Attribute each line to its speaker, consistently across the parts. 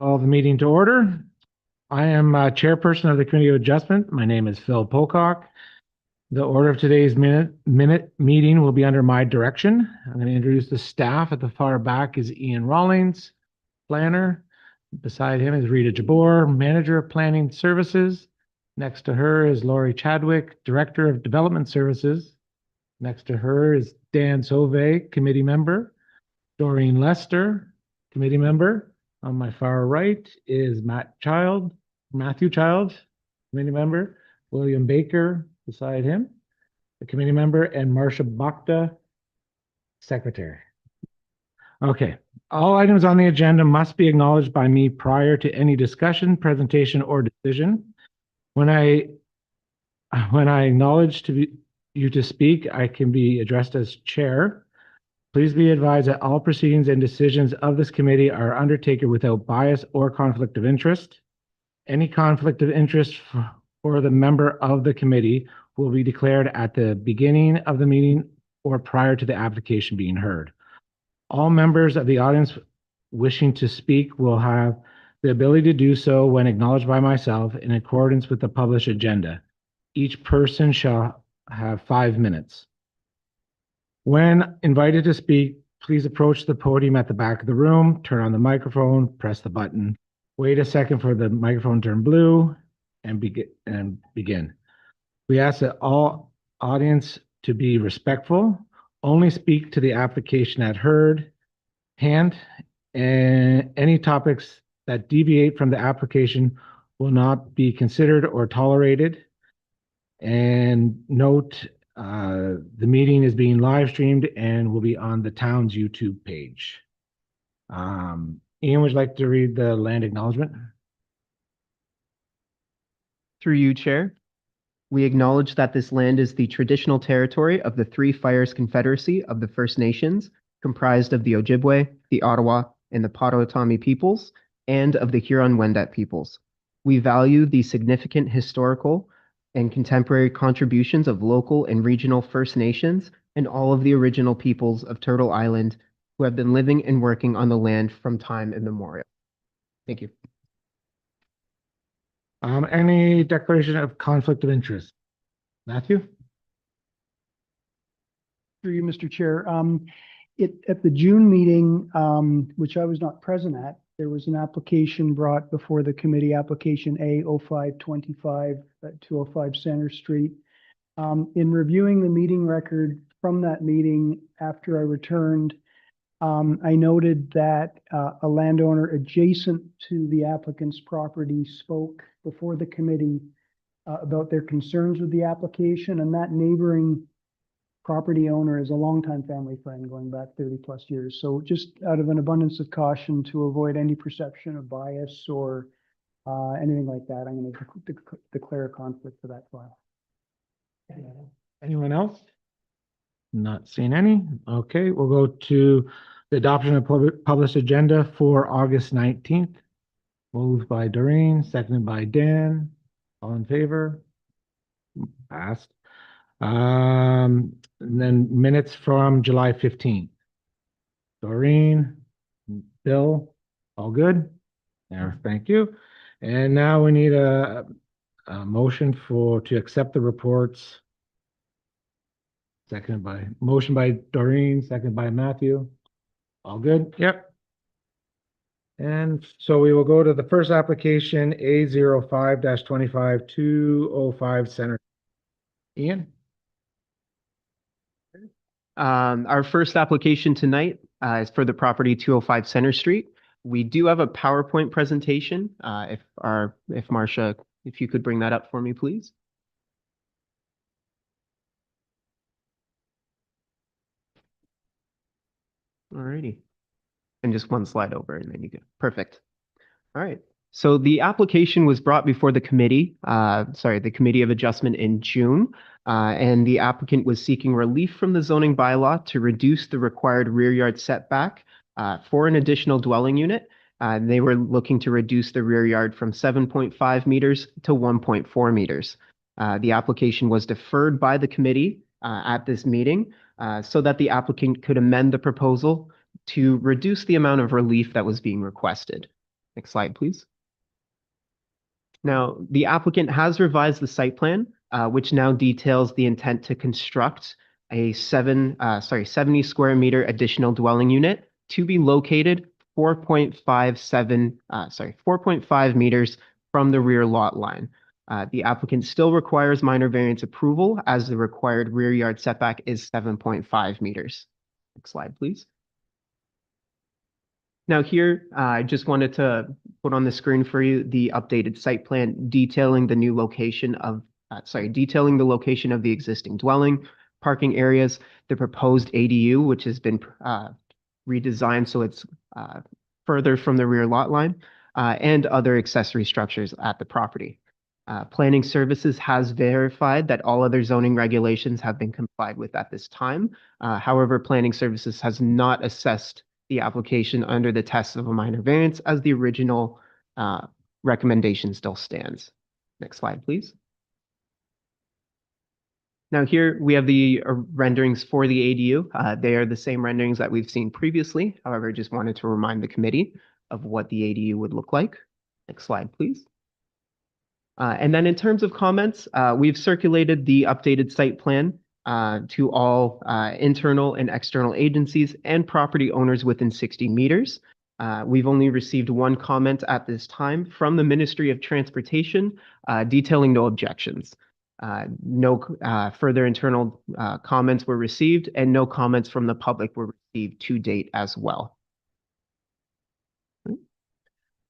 Speaker 1: Call the meeting to order. I am chairperson of the Committee of Adjustment. My name is Phil Pocock. The order of today's minute meeting will be under my direction. I'm going to introduce the staff. At the far back is Ian Rawlings, planner. Beside him is Rita Jabor, manager of planning services. Next to her is Lori Chadwick, director of development services. Next to her is Dan Sauvé, committee member. Doreen Lester, committee member. On my far right is Matthew Child, committee member. William Baker beside him, the committee member, and Marcia Bakta, secretary. Okay, all items on the agenda must be acknowledged by me prior to any discussion, presentation, or decision. When I acknowledge you to speak, I can be addressed as chair. Please be advised that all proceedings and decisions of this committee are undertaken without bias or conflict of interest. Any conflict of interest for the member of the committee will be declared at the beginning of the meeting or prior to the application being heard. All members of the audience wishing to speak will have the ability to do so when acknowledged by myself in accordance with the published agenda. Each person shall have 5 minutes. When invited to speak, please approach the podium at the back of the room, turn on the microphone, press the button, wait a second for the microphone to turn blue, and begin. We ask that all audience to be respectful, only speak to the application at hand, and any topics that deviate from the application will not be considered or tolerated. And note, the meeting is being live streamed and will be on the town's YouTube page. Ian, would you like to read the land acknowledgement?
Speaker 2: Through you, Chair. We acknowledge that this land is the traditional territory of the Three Fires Confederacy of the First Nations, comprised of the Ojibwe, the Ottawa, and the Potawatomi peoples, and of the Huron-Wendat peoples. We value the significant historical and contemporary contributions of local and regional First Nations and all of the original peoples of Turtle Island who have been living and working on the land from time immemorial. Thank you.
Speaker 1: Any declaration of conflict of interest? Matthew?
Speaker 3: Through you, Mr. Chair. At the June meeting, which I was not present at, there was an application brought before the committee, application A0525 at 205 Center Street. In reviewing the meeting record from that meeting after I returned, I noted that a landowner adjacent to the applicant's property spoke before the committee about their concerns with the application, and that neighboring property owner is a longtime family friend going back 30 plus years. So just out of an abundance of caution to avoid any perception of bias or anything like that, I'm going to declare a conflict for that file.
Speaker 1: Anyone else? Not seeing any. Okay, we'll go to the adoption of published agenda for August 19th. Moved by Doreen, seconded by Dan. All in favor? Passed. And then minutes from July 15th. Doreen, Bill, all good? There, thank you. And now we need a motion to accept the reports. Motion by Doreen, second by Matthew. All good? Yep. And so we will go to the first application, A05-25-205 Center. Ian?
Speaker 2: Our first application tonight is for the property 205 Center Street. We do have a PowerPoint presentation. If Marcia, if you could bring that up for me, please. Alrighty. And just one slide over and then you go. Perfect. All right. So the application was brought before the committee, the Committee of Adjustment in June, and the applicant was seeking relief from the zoning bylaw to reduce the required rear yard setback for an additional dwelling unit. They were looking to reduce the rear yard from 7.5 meters to 1.4 meters. The application was deferred by the committee at this meeting so that the applicant could amend the proposal to reduce the amount of relief that was being requested. Next slide, please. Now, the applicant has revised the site plan, which now details the intent to construct a 70 square meter additional dwelling unit to be located 4.5 meters from the rear lot line. The applicant still requires minor variance approval as the required rear yard setback is 7.5 meters. Next slide, please. Now here, I just wanted to put on the screen for you the updated site plan detailing the new location of, detailing the location of the existing dwelling, parking areas, the proposed ADU, which has been redesigned so it's further from the rear lot line, and other accessory structures at the property. Planning Services has verified that all other zoning regulations have been complied with at this time. However, Planning Services has not assessed the application under the test of a minor variance as the original recommendation still stands. Next slide, please. Now here we have the renderings for the ADU. They are the same renderings that we've seen previously. However, just wanted to remind the committee of what the ADU would look like. Next slide, please. And then in terms of comments, we've circulated the updated site plan to all internal and external agencies and property owners within 60 meters. We've only received one comment at this time from the Ministry of Transportation detailing no objections. No further internal comments were received and no comments from the public were received to date as well.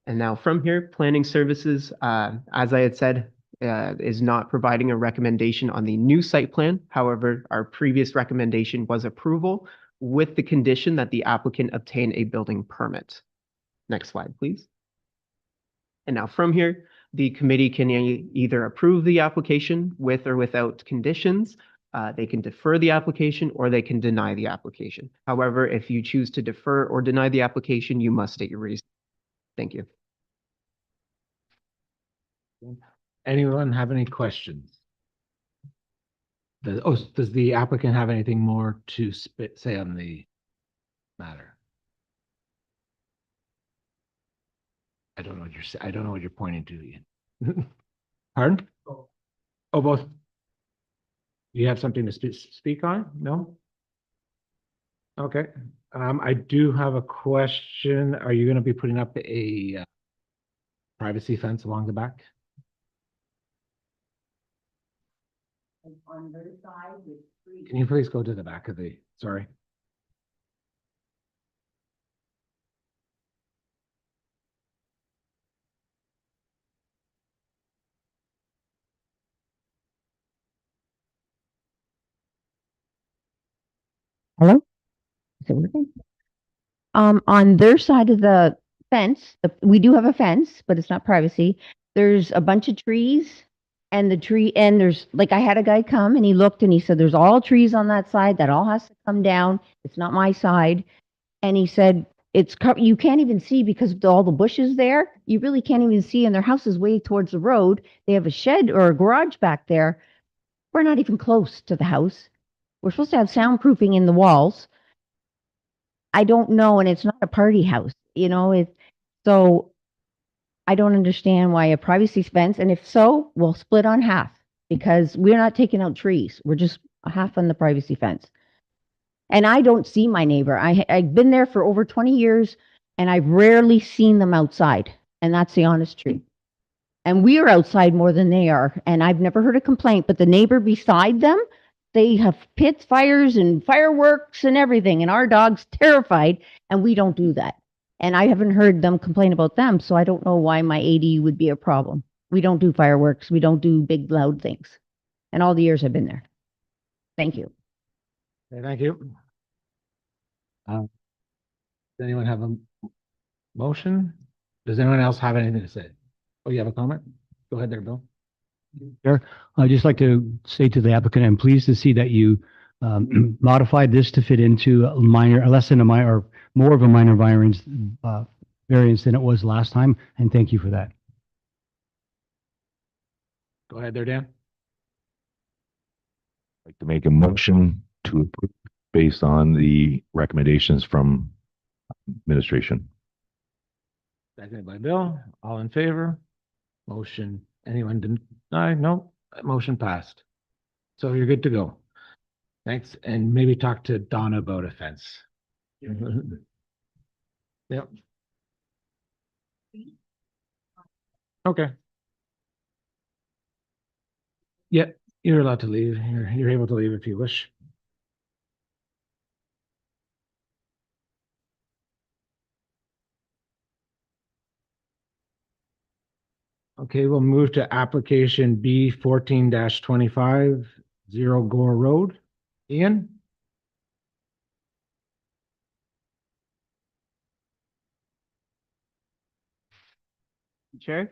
Speaker 2: And now from here, Planning Services, as I had said, is not providing a recommendation on the new site plan. However, our previous recommendation was approval with the condition that the applicant obtain a building permit. Next slide, please. And now from here, the committee can either approve the application with or without conditions. They can defer the application or they can deny the application. However, if you choose to defer or deny the application, you must state your reason. Thank you.
Speaker 1: Anyone have any questions? Does the applicant have anything more to say on the matter? I don't know what I don't know what you're pointing to, Ian. Pardon? Oh, both. You have something to speak on? No? Okay. I do have a question. Are you going to be putting up a privacy fence along the back?
Speaker 4: On their side, it's free.
Speaker 1: Can you please go to the back of the, sorry.
Speaker 4: Hello? Is it working? On their side of the fence, we do have a fence, but it's not privacy. There's a bunch of trees and there's, like, I had a guy come and he looked and he said, there's all trees on that side. That all has to come down. It's not my side. And he said, you can't even see because of all the bushes there. You really can't even see. And their house is way towards the road. They have a shed or a garage back there. We're not even close to the house. We're supposed to have soundproofing in the walls. I don't know, and it's not a party house, so I don't understand why a privacy fence, and if so, we'll split on half because we're not taking out trees. We're just half on the privacy fence. And I don't see my neighbor. I've been there for over 20 years and I've rarely seen them outside, and that's the honest truth. And we are outside more than they are, and I've never heard a complaint, but the neighbor beside them, they have pits, fires, and fireworks and everything, and our dog's terrified, and we don't do that. And I haven't heard them complain about them, so I don't know why my ADU would be a problem. We don't do fireworks. We don't do big, loud things. And all the years I've been there. Thank you.
Speaker 1: Okay, thank you. Does anyone have a motion? Does anyone else have anything to say? Oh, you have a comment? Go ahead there, Bill.
Speaker 5: Chair, I'd just like to say to the applicant, I'm pleased to see that you modified this to fit into a minor, less than a minor, or more of a minor variance than it was last time, and thank you for that.
Speaker 1: Go ahead there, Dan.
Speaker 6: I'd like to make a motion to approve based on the recommendations from administration.
Speaker 1: Seconded by Bill. All in favor? Motion, anyone deny? No, motion passed. So you're good to go. Thanks, and maybe talk to Donna about a fence. Yep. Okay. Yeah, you're allowed to leave. You're able to leave if you wish. Okay, we'll move to application B 14-25, 0 Gore Road. Ian?
Speaker 2: Chair?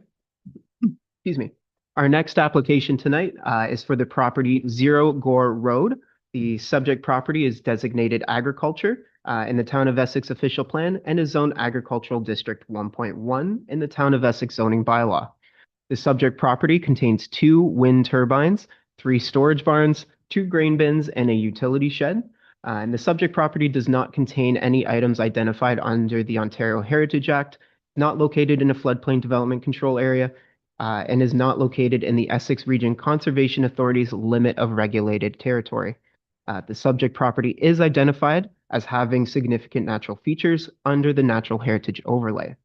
Speaker 2: Excuse me. Our next application tonight is for the property 0 Gore Road. The subject property is designated agriculture in the Town of Essex official plan and is zoned agricultural district 1.1 in the Town of Essex zoning bylaw. The subject property contains 2 wind turbines, 3 storage barns, 2 grain bins, and a utility shed. And the subject property does not contain any items identified under the Ontario Heritage Act, not located in a floodplain development control area, and is not located in the Essex Region Conservation Authority's limit of regulated territory. The subject property is identified as having significant natural features under the Natural Heritage Overlay.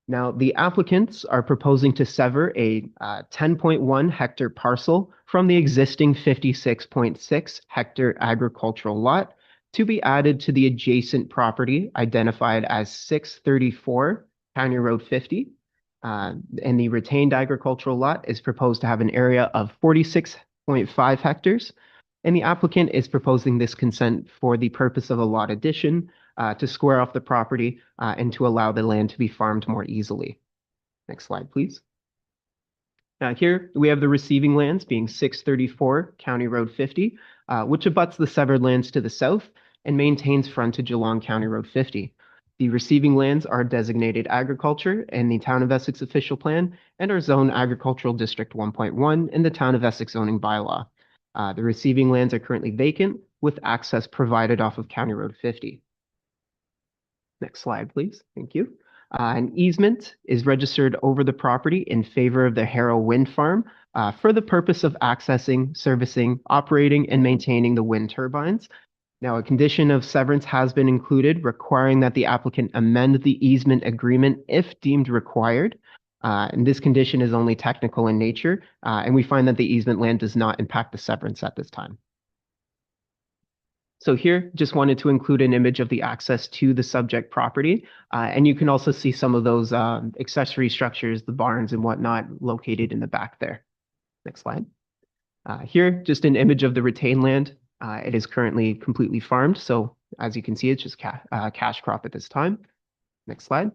Speaker 2: Now, the applicants are proposing to sever a 10.1 hectare parcel from the existing 56.6 hectare agricultural lot to be added to the adjacent property identified as 634 County Road 50. And the retained agricultural lot is proposed to have an area of 46.5 hectares. And the applicant is proposing this consent for the purpose of a lot addition to square off the property and to allow the land to be farmed more easily. Next slide, please. Now here we have the receiving lands being 634 County Road 50, which abuts the severed lands to the south and maintains frontage along County Road 50. The receiving lands are designated agriculture in the Town of Essex official plan and are zoned agricultural district 1.1 in the Town of Essex zoning bylaw. The receiving lands are currently vacant with access provided off of County Road 50. Next slide, please. Thank you. An easement is registered over the property in favor of the Harrow Wind Farm for the purpose of accessing, servicing, operating, and maintaining the wind turbines. Now, a condition of severance has been included requiring that the applicant amend the easement agreement if deemed required. And this condition is only technical in nature, and we find that the easement land does not impact the severance at this time. So here, just wanted to include an image of the access to the subject property. And you can also see some of those accessory structures, the barns and whatnot located in the back there. Next slide. Here, just an image of the retained land. It is currently completely farmed. So as you can see, it's just cash crop at this time. Next slide.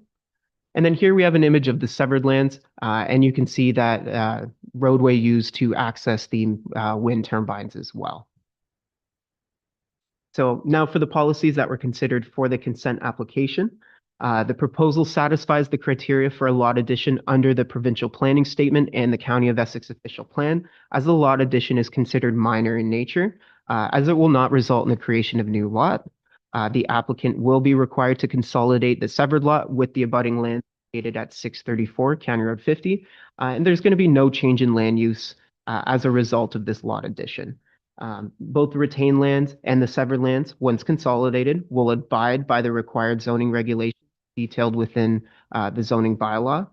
Speaker 2: And then here we have an image of the severed lands, and you can see that roadway used to access the wind turbines as well. So now for the policies that were considered for the consent application. The proposal satisfies the criteria for a lot addition under the provincial planning statement and the County of Essex official plan, as the lot addition is considered minor in nature, as it will not result in the creation of new lot. The applicant will be required to consolidate the severed lot with the abutting land located at 634 County Road 50, and there's going to be no change in land use as a result of this lot addition. Both the retained lands and the severed lands, once consolidated, will abide by the required zoning regulations detailed within the zoning bylaw,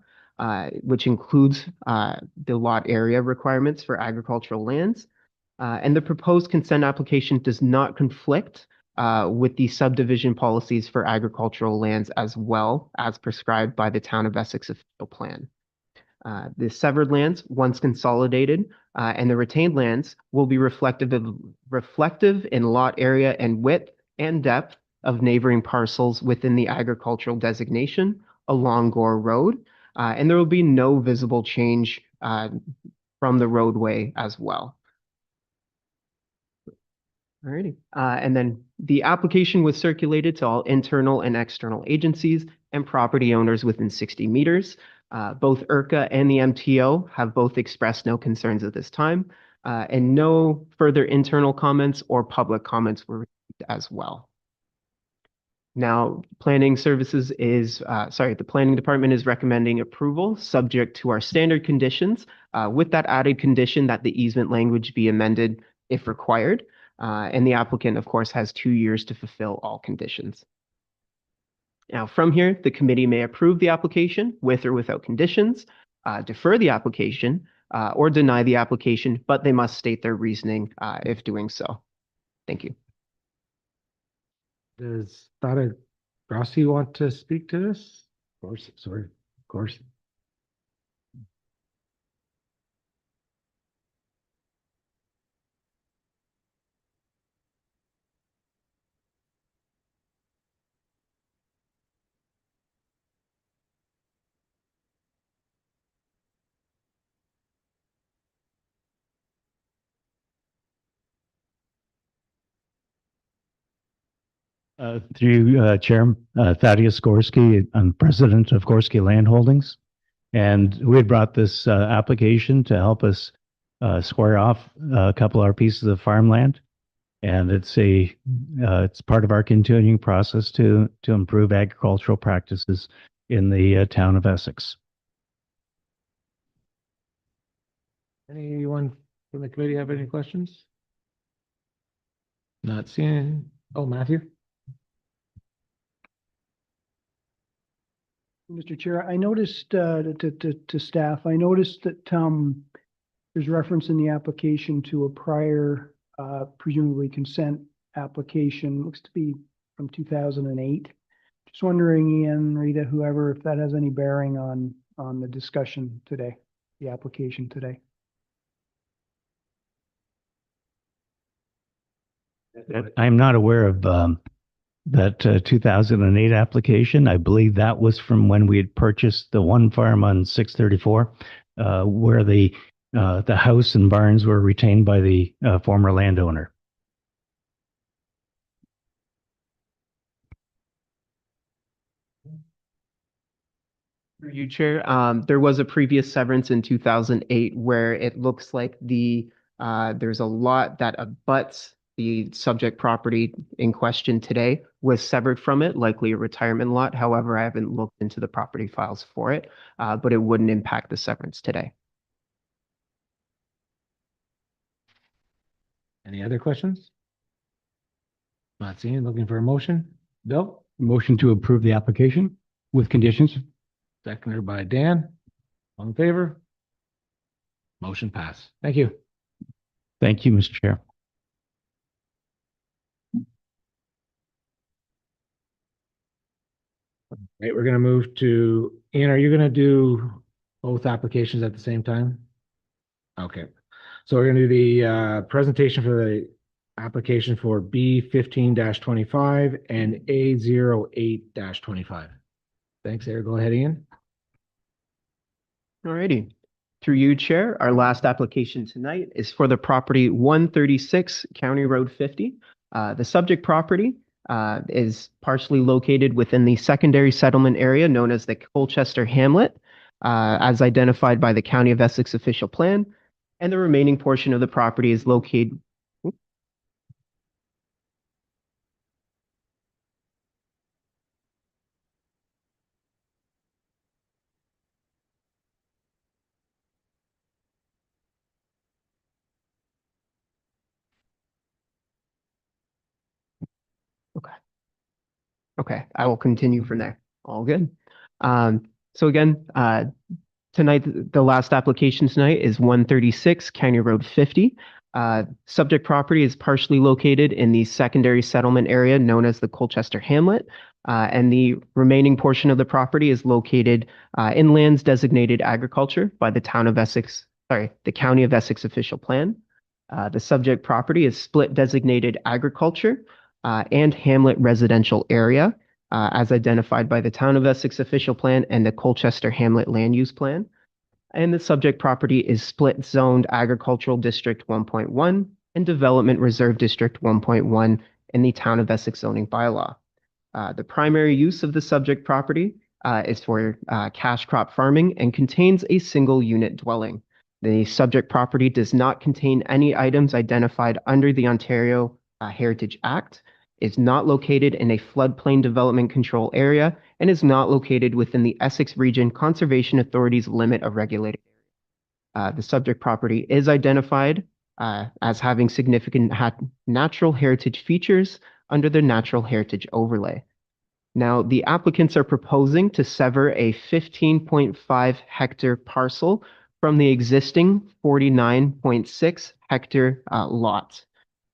Speaker 2: which includes the lot area requirements for agricultural lands. And the proposed consent application does not conflict with the subdivision policies for agricultural lands as well as prescribed by the Town of Essex official plan. The severed lands, once consolidated, and the retained lands will be reflective in lot area and width and depth of neighboring parcels within the agricultural designation along Gore Road, and there will be no visible change from the roadway as well. Alrighty, and then the application was circulated to all internal and external agencies and property owners within 60 meters. Both IRCA and the MTO have both expressed no concerns at this time, and no further internal comments or public comments were received as well. Now, planning services is, the planning department is recommending approval subject to our standard conditions, with that added condition that the easement language be amended if required. And the applicant, of course, has 2 years to fulfill all conditions. Now, from here, the committee may approve the application with or without conditions, defer the application, or deny the application, but they must state their reasoning, if doing so. Thank you.
Speaker 1: Does Thada Grassi want to speak to this? Of course, sorry, of course.
Speaker 5: Through Chair Thaddeus Gorski, I'm president of Gorski Land Holdings. And we had brought this application to help us square off a couple of our pieces of farmland. And it's part of our continuing process to improve agricultural practices in the town of Essex.
Speaker 1: Anyone from the committee have any questions? Not seeing. Oh, Matthew?
Speaker 3: Mr. Chair, I noticed, to staff, I noticed that, there's reference in the application to a prior, presumably consent application, looks to be from 2008. Just wondering, Ian, Rita, whoever, if that has any bearing on the discussion today, the application today.
Speaker 5: I'm not aware of that 2008 application. I believe that was from when we had purchased the one farm on 634, where the house and barns were retained by the former landowner.
Speaker 2: Through you, Chair. There was a previous severance in 2008 where it looks like there's a lot that abuts the subject property in question today was severed from it, likely a retirement lot. However, I haven't looked into the property files for it, but it wouldn't impact the severance today.
Speaker 1: Any other questions? Not seeing, looking for a motion. Bill,
Speaker 5: Motion to approve the application with conditions.
Speaker 1: seconded by Dan. All in favor? Motion pass. Thank you.
Speaker 5: Thank you, Mr. Chair.
Speaker 1: Right, we're gonna move to, Ian, are you gonna do both applications at the same time? Okay, so we're gonna do the presentation for the application for B 15-25 and A 08-25. Thanks, Eric. Go ahead, Ian.
Speaker 2: Alrighty. Through you, Chair, our last application tonight is for the property 136 County Road 50. The subject property is partially located within the secondary settlement area known as the Colchester Hamlet, as identified by the County of Essex official plan, and the remaining portion of the property is located. Okay, I will continue from there. All good. So again, tonight, the last application tonight is 136 County Road 50. Subject property is partially located in the secondary settlement area known as the Colchester Hamlet, and the remaining portion of the property is located in lands designated agriculture by the town of Essex, the County of Essex official plan. The subject property is split designated agriculture and Hamlet residential area, as identified by the Town of Essex official plan and the Colchester Hamlet land use plan. And the subject property is split zoned agricultural district 1.1 and development reserve district 1.1 in the Town of Essex zoning bylaw. The primary use of the subject property is for cash crop farming and contains a single unit dwelling. The subject property does not contain any items identified under the Ontario Heritage Act. is not located in a floodplain development control area, and is not located within the Essex Region Conservation Authority's limit of regulated area. The subject property is identified as having significant natural heritage features under the natural heritage overlay. Now, the applicants are proposing to sever a 15.5 hectare parcel from the existing 49.6 hectare lot.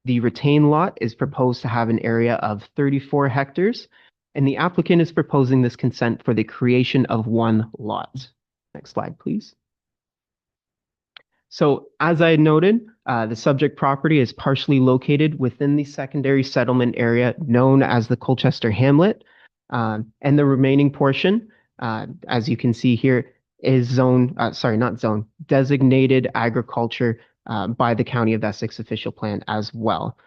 Speaker 2: The retained lot is proposed to have an area of 34 hectares, and the applicant is proposing this consent for the creation of one lot. Next slide, please. So as I noted, the subject property is partially located within the secondary settlement area known as the Colchester Hamlet. And the remaining portion, as you can see here, is designated agriculture by the County of Essex official plan as well.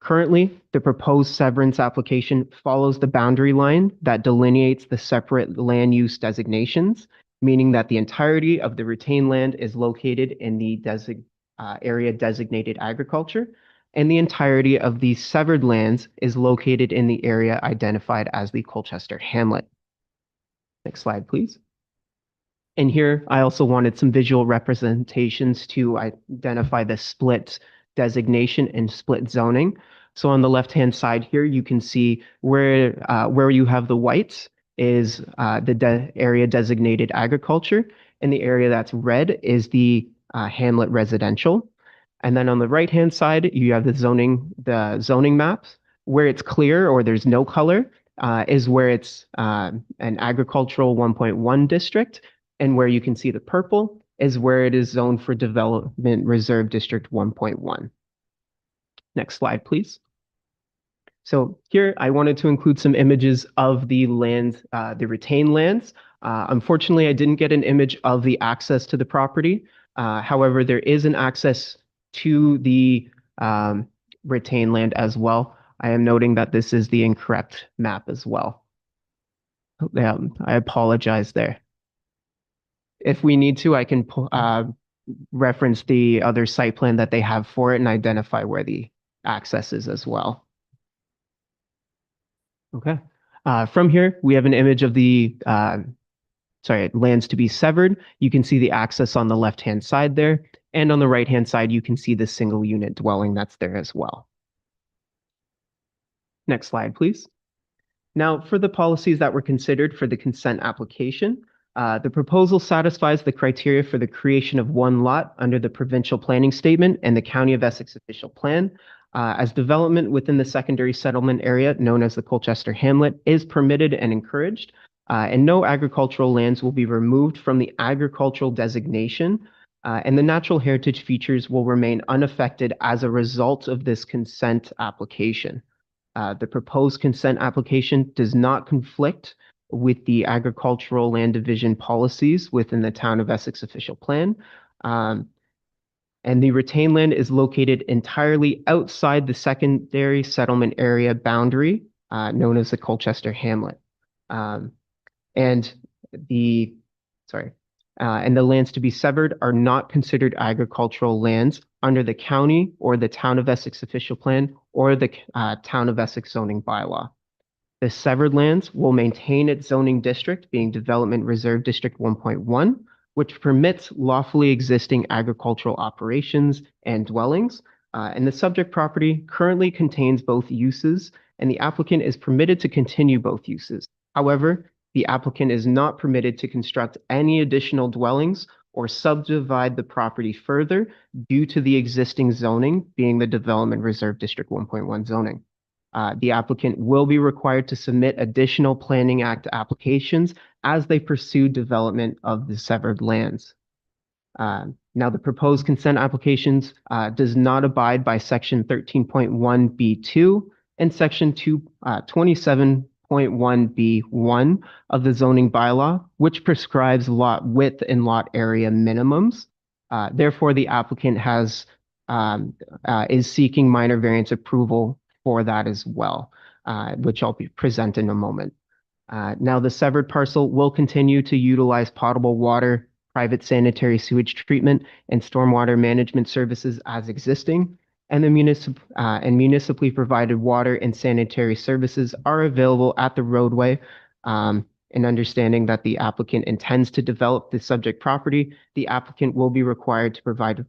Speaker 2: Currently, the proposed severance application follows the boundary line that delineates the separate land use designations, meaning that the entirety of the retained land is located in the area designated agriculture, and the entirety of the severed lands is located in the area identified as the Colchester Hamlet. Next slide, please. And here, I also wanted some visual representations to identify the split designation and split zoning. So on the left-hand side here, you can see where you have the whites is the area designated agriculture, and the area that's red is the hamlet residential. And then on the right-hand side, you have the zoning maps. Where it's clear or there's no color is where it's an agricultural 1.1 district, and where you can see the purple is where it is zoned for development reserve district 1.1. Next slide, please. So here I wanted to include some images of the land, the retained lands. Unfortunately, I didn't get an image of the access to the property. However, there is an access to the retained land as well. I am noting that this is the incorrect map as well. I apologize there. If we need to, I can reference the other site plan that they have for it and identify where the access is as well. Okay. From here, we have an image of the lands to be severed. You can see the access on the left-hand side there. And on the right-hand side, you can see the single unit dwelling that's there as well. Next slide, please. Now, for the policies that were considered for the consent application, the proposal satisfies the criteria for the creation of one lot under the provincial planning statement and the County of Essex official plan, as development within the secondary settlement area known as the Colchester Hamlet is permitted and encouraged, and no agricultural lands will be removed from the agricultural designation, and the natural heritage features will remain unaffected as a result of this consent application. The proposed consent application does not conflict with the agricultural land division policies within the Town of Essex official plan. And the retained land is located entirely outside the secondary settlement area boundary known as the Colchester Hamlet. And the lands to be severed are not considered agricultural lands under the county or the Town of Essex official plan or the Town of Essex zoning bylaw. The severed lands will maintain its zoning district, being Development Reserve District 1.1, which permits lawfully existing agricultural operations and dwellings. And the subject property currently contains both uses, and the applicant is permitted to continue both uses. However, the applicant is not permitted to construct any additional dwellings or subdivide the property further due to the existing zoning being the Development Reserve District 1.1 zoning. The applicant will be required to submit additional Planning Act applications as they pursue development of the severed lands. Now, the proposed consent applications does not abide by Section 13.1B2 and Section 27.1B1 of the zoning bylaw, which prescribes lot width and lot area minimums. Therefore, the applicant is seeking minor variance approval for that as well, which I'll present in a moment. Now, the severed parcel will continue to utilize potable water, private sanitary sewage treatment, and stormwater management services as existing. and the municipally provided water and sanitary services are available at the roadway. In understanding that the applicant intends to develop the subject property, the applicant will be required to provide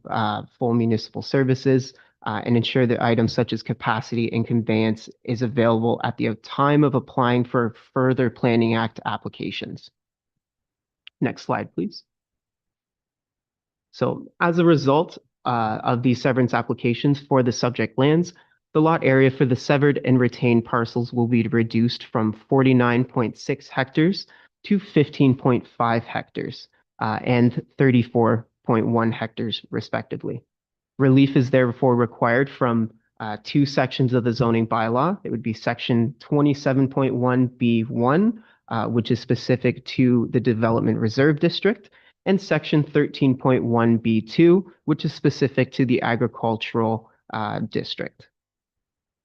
Speaker 2: full municipal services and ensure that items such as capacity and conveyance is available at the time of applying for further Planning Act applications. Next slide, please. So as a result of these severance applications for the subject lands, the lot area for the severed and retained parcels will be reduced from 49.6 hectares to 15.5 hectares and 34.1 hectares respectively. Relief is therefore required from two sections of the zoning bylaw. It would be section 27.1B1, which is specific to the Development Reserve District, and section 13.1B2, which is specific to the Agricultural District.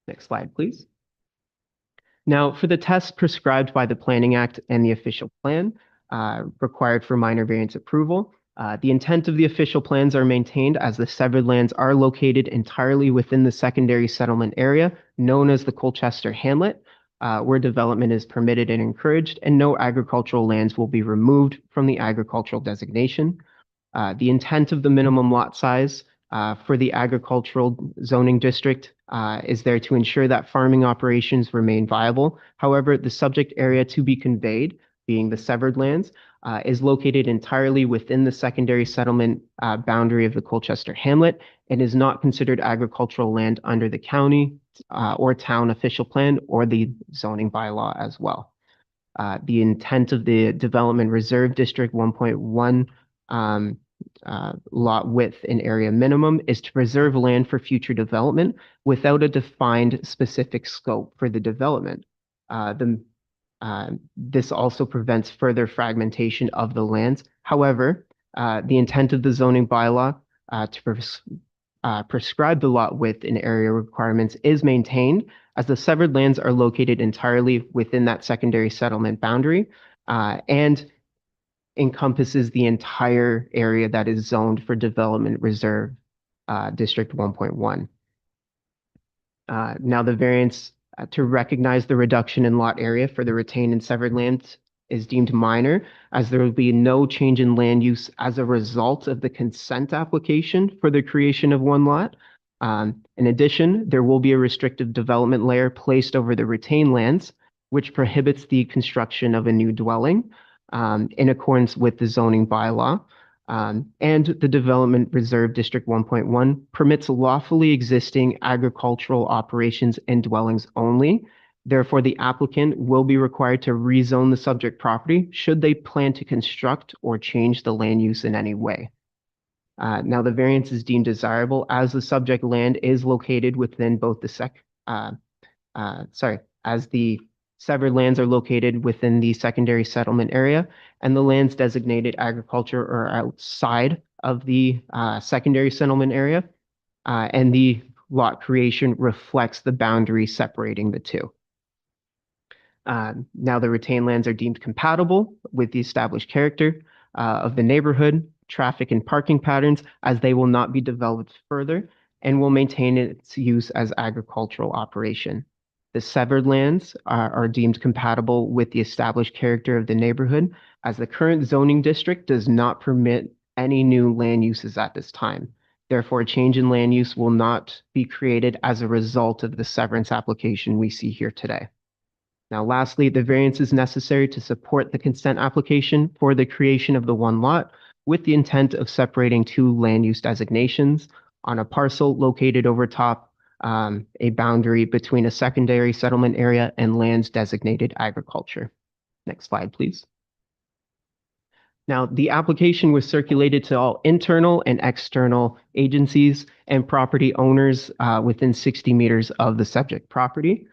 Speaker 2: Next slide, please. Now, for the tests prescribed by the Planning Act and the official plan required for minor variance approval, the intent of the official plans are maintained as the severed lands are located entirely within the secondary settlement area known as the Colchester Hamlet, where development is permitted and encouraged, and no agricultural lands will be removed from the agricultural designation. The intent of the minimum lot size for the agricultural zoning district is there to ensure that farming operations remain viable. However, the subject area to be conveyed, being the severed lands, is located entirely within the secondary settlement boundary of the Colchester Hamlet and is not considered agricultural land under the county or town official plan or the zoning bylaw as well. The intent of the Development Reserve District 1.1 lot width and area minimum is to preserve land for future development without a defined specific scope for the development. This also prevents further fragmentation of the lands. However, the intent of the zoning bylaw to prescribe the lot width and area requirements is maintained as the severed lands are located entirely within that secondary settlement boundary and encompasses the entire area that is zoned for Development Reserve District 1.1. Now the variance to recognize the reduction in lot area for the retained and severed lands is deemed minor, as there will be no change in land use as a result of the consent application for the creation of one lot. In addition, there will be a restrictive development layer placed over the retained lands, which prohibits the construction of a new dwelling in accordance with the zoning bylaw. And the Development Reserve District 1.1 permits lawfully existing agricultural operations and dwellings only. Therefore, the applicant will be required to rezone the subject property should they plan to construct or change the land use in any way. Now, the variance is deemed desirable as the subject land is located within both the as the severed lands are located within the secondary settlement area, and the lands designated agriculture are outside of the secondary settlement area, and the lot creation reflects the boundary separating the two. Now the retained lands are deemed compatible with the established character of the neighborhood, traffic and parking patterns, as they will not be developed further and will maintain its use as agricultural operation. The severed lands are deemed compatible with the established character of the neighborhood, as the current zoning district does not permit any new land uses at this time. Therefore, a change in land use will not be created as a result of the severance application we see here today. Now, lastly, the variance is necessary to support the consent application for the creation of the one lot with the intent of separating two land use designations on a parcel located over top a boundary between a secondary settlement area and lands designated agriculture. Next slide, please. Now, the application was circulated to all internal and external agencies and property owners within 60 meters of the subject property.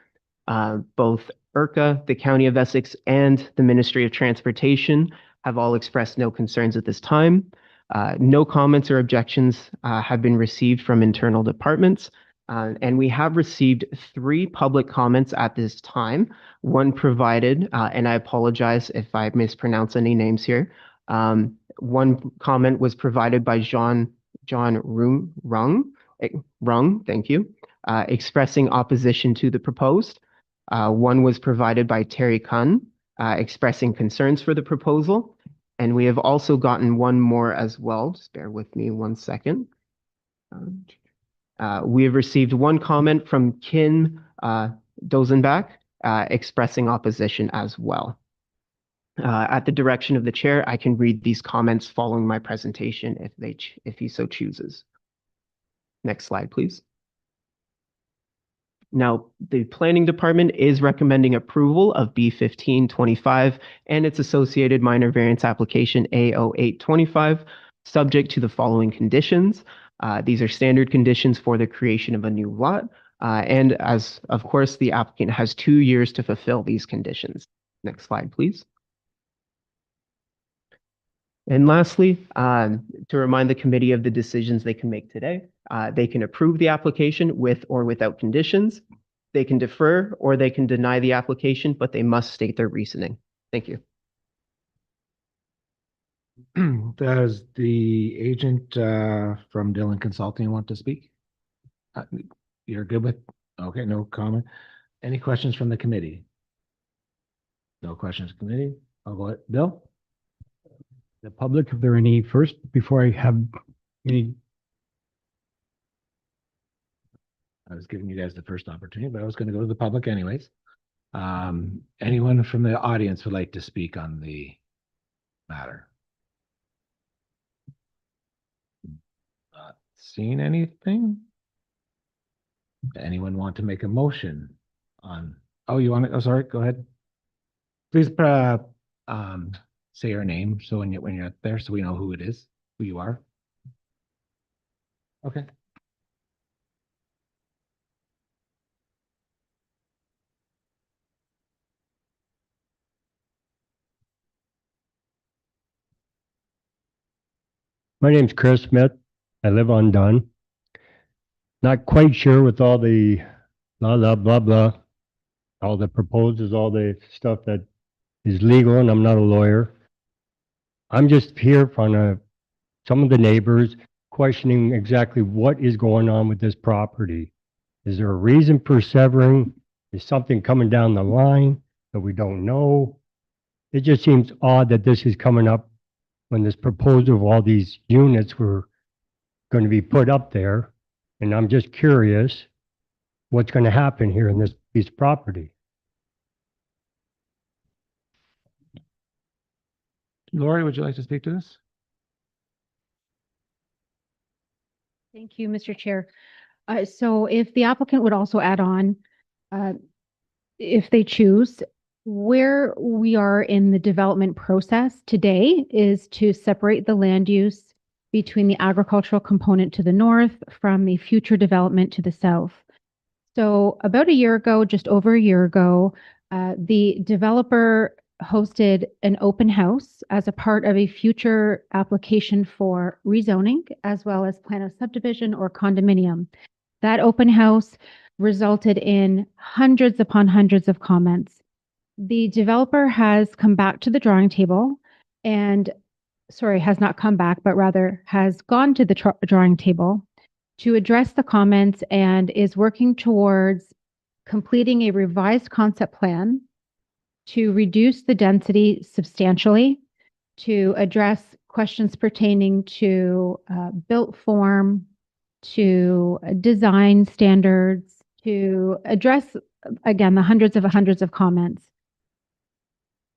Speaker 2: Both IRCA, the County of Essex, and the Ministry of Transportation have all expressed no concerns at this time. No comments or objections have been received from internal departments. And we have received 3 public comments at this time. One provided, and I apologize if I mispronounce any names here. One comment was provided by John Rung, Rung, thank you, expressing opposition to the proposed. One was provided by Terry Kun, expressing concerns for the proposal. And we have also gotten one more as well. Just bear with me 1 second. We have received one comment from Kin Dozenbach, expressing opposition as well. At the direction of the chair, I can read these comments following my presentation if he so chooses. Next slide, please. Now, the planning department is recommending approval of B1525 and its associated minor variance application A0825, subject to the following conditions. These are standard conditions for the creation of a new lot. And as of course, the applicant has 2 years to fulfill these conditions. Next slide, please. And lastly, to remind the committee of the decisions they can make today, they can approve the application with or without conditions. They can defer or they can deny the application, but they must state their reasoning. Thank you.
Speaker 1: Does the agent from Dillon Consulting want to speak? You're good with, okay, no comment. Any questions from the committee? No questions, committee. I'll go ahead. Bill?
Speaker 5: The public, if there are any first, before I have any,
Speaker 1: I was giving you guys the first opportunity, but I was going to go to the public anyways. Anyone from the audience would like to speak on the matter? Not seeing anything? Anyone want to make a motion on, oh, you want to, oh, sorry, go ahead. Please, say your name, so when you're up there, so we know who it is, who you are. Okay.
Speaker 7: My name's Chris Smith. I live on Dunn. Not quite sure with all the blah, blah, blah, blah, all the proposals, all the stuff that is legal, and I'm not a lawyer. I'm just here from some of the neighbors questioning exactly what is going on with this property. Is there a reason for severing? Is something coming down the line that we don't know? It just seems odd that this is coming up when this proposal of all these units were going to be put up there. And I'm just curious what's going to happen here in this piece of property.
Speaker 1: Lori, would you like to speak to this?
Speaker 8: Thank you, Mr. Chair. So if the applicant would also add on, if they choose, where we are in the development process today is to separate the land use between the agricultural component to the north from the future development to the south. So about a year ago, just over a year ago, the developer hosted an open house as a part of a future application for rezoning, as well as plan of subdivision or condominium. That open house resulted in hundreds upon hundreds of comments. The developer has come back to the drawing table and, sorry, has not come back, but rather has gone to the drawing table to address the comments and is working towards completing a revised concept plan to reduce the density substantially, to address questions pertaining to built form, to design standards, to address, again, the hundreds of comments.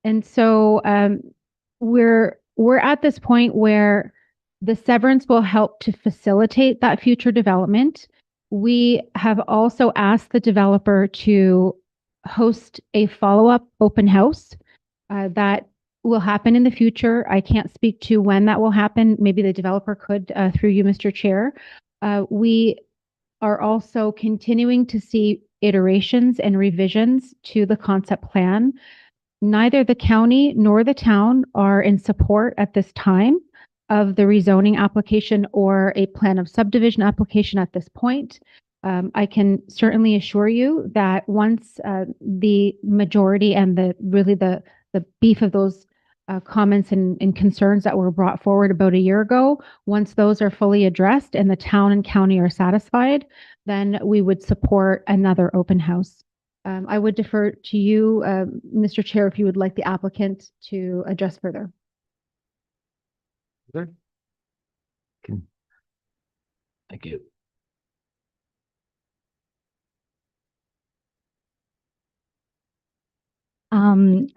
Speaker 8: And so we're at this point where the severance will help to facilitate that future development. We have also asked the developer to host a follow-up open house that will happen in the future. I can't speak to when that will happen. Maybe the developer could, through you, Mr. Chair. We are also continuing to see iterations and revisions to the concept plan. Neither the county nor the town are in support at this time of the rezoning application or a plan of subdivision application at this point. I can certainly assure you that once the majority and the beef of those comments and concerns that were brought forward about a year ago. Once those are fully addressed and the town and county are satisfied, then we would support another open house. I would defer to you, Mr. Chair, if you would like the applicant to address further.
Speaker 1: Thank you.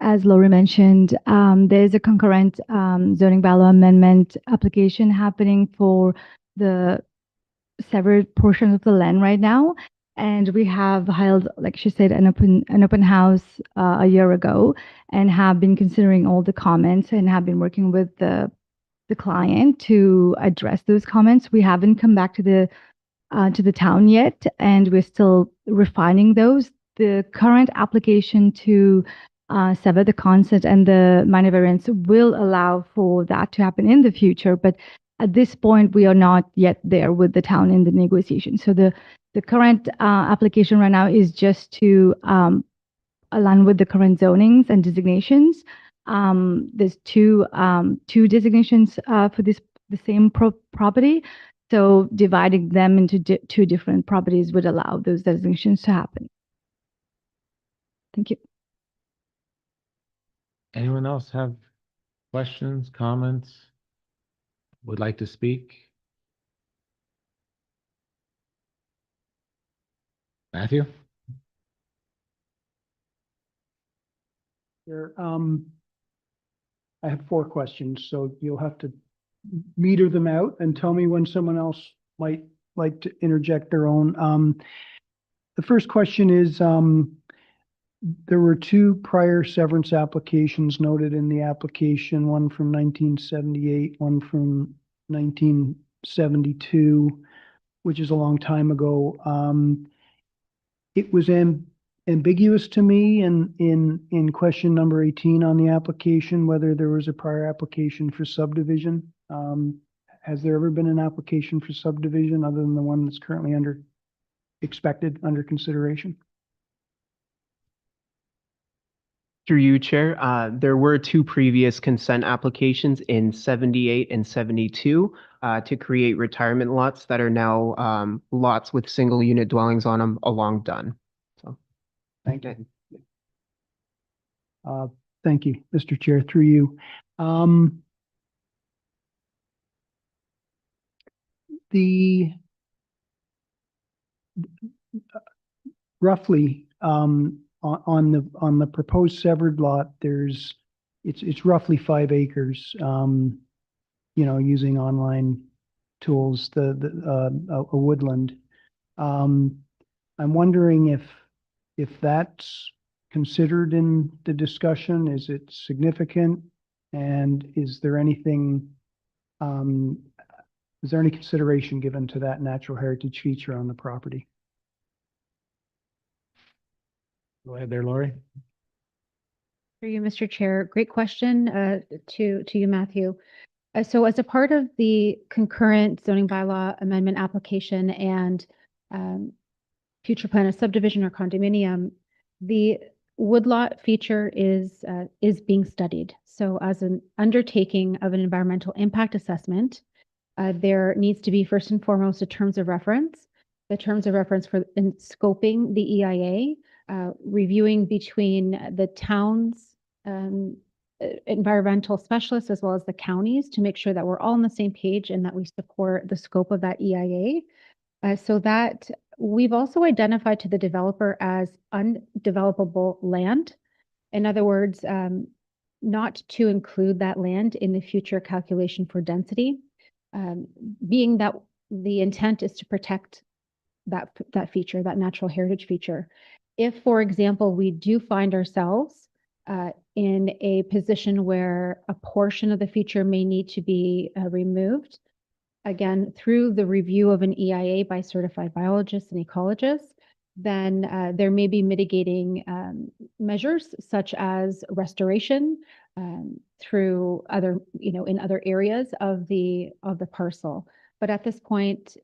Speaker 9: As Lori mentioned, there is a concurrent zoning bylaw amendment application happening for the severed portion of the land right now. And we have held, like she said, an open house a year ago, and have been considering all the comments and have been working with the client to address those comments. We haven't come back to the town yet, and we're still refining those. The current application to sever the consent and the minor variance will allow for that to happen in the future, but at this point, we are not yet there with the town in the negotiation. So the current application right now is just to align with the current zonings and designations. There's two designations for the same property. So dividing them into two different properties would allow those designations to happen. Thank you.
Speaker 1: Anyone else have questions, comments? Would like to speak? Matthew?
Speaker 3: There, I have 4 questions, so you'll have to meter them out and tell me when someone else might like to interject their own. The first question is, there were 2 prior severance applications noted in the application, one from 1978, one from 1972, which is a long time ago. It was ambiguous to me in question number 18 on the application, whether there was a prior application for subdivision. Has there ever been an application for subdivision other than the one that's currently under consideration?
Speaker 2: Through you, Chair, there were 2 previous consent applications in 78 and 72 to create retirement lots that are now lots with single unit dwellings on them along Dunn. So,
Speaker 3: Thank you. Thank you, Mr. Chair, through you. The roughly on the proposed severed lot, it's roughly 5 acres. Using online tools, a woodland. I'm wondering if that's considered in the discussion. Is it significant? And is there any consideration given to that natural heritage feature on the property?
Speaker 1: Go ahead there, Lori.
Speaker 8: Through you, Mr. Chair. Great question to you, Matthew. So as a part of the concurrent zoning bylaw amendment application and future plan of subdivision or condominium, the woodlot feature is being studied. So as an undertaking of an environmental impact assessment, there needs to be first and foremost a terms of reference. The terms of reference for in scoping the EIA, reviewing between the town's environmental specialists as well as the counties to make sure that we're all on the same page and that we support the scope of that EIA. So that we've also identified to the developer as undevelopable land. In other words, not to include that land in the future calculation for density, being that the intent is to protect that feature, that natural heritage feature. If, for example, we do find ourselves in a position where a portion of the feature may need to be removed, again, through the review of an EIA by certified biologists and ecologists, then there may be mitigating measures such as restoration through other, in other areas of the parcel. But at this point,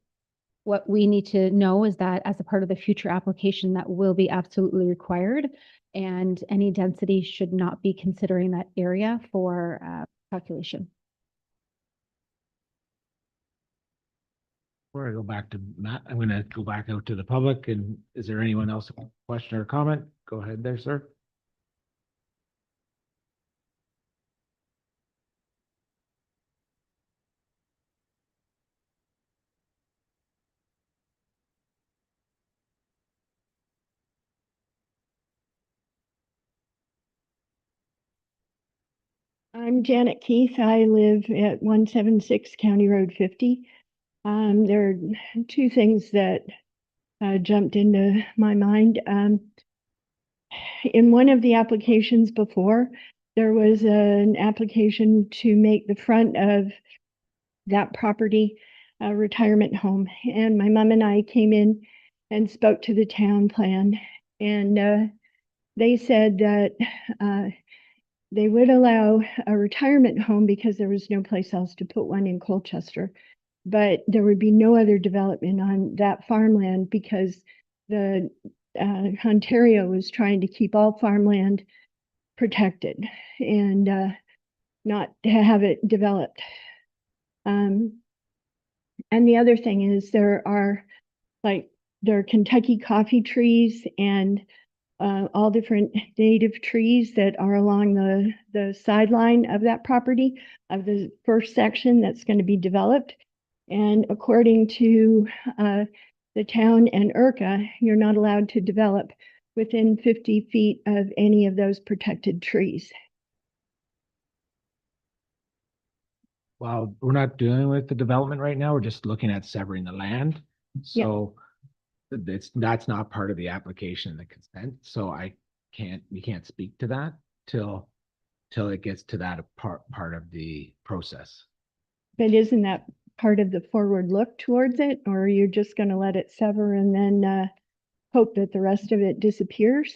Speaker 8: what we need to know is that as a part of the future application that will be absolutely required, and any density should not be considering that area for calculation.
Speaker 1: Before I go back to Matt, I'm gonna go back out to the public, and is there anyone else, with a question or comment? Go ahead there, sir.
Speaker 10: I'm Janet Keith. I live at 176 County Road 50. There are two things that jumped into my mind. In one of the applications before, there was an application to make the front of that property a retirement home. And my mom and I came in and spoke to the town plan. And they said that they would allow a retirement home because there was no place else to put one in Colchester. But there would be no other development on that farmland because the Ontario was trying to keep all farmland protected and not to have it developed. And the other thing is there are Kentucky coffee trees and all different native trees that are along the sideline of that property of the first section that's going to be developed. And according to the town and IRCA, you're not allowed to develop within 50 feet of any of those protected trees.
Speaker 1: Well, we're not dealing with the development right now. We're just looking at severing the land. So that's not part of the application, the consent. So we can't speak to that till it gets to that part of the process.
Speaker 10: But isn't that part of the forward look towards it, or are you just going to let it sever and then hope that the rest of it disappears?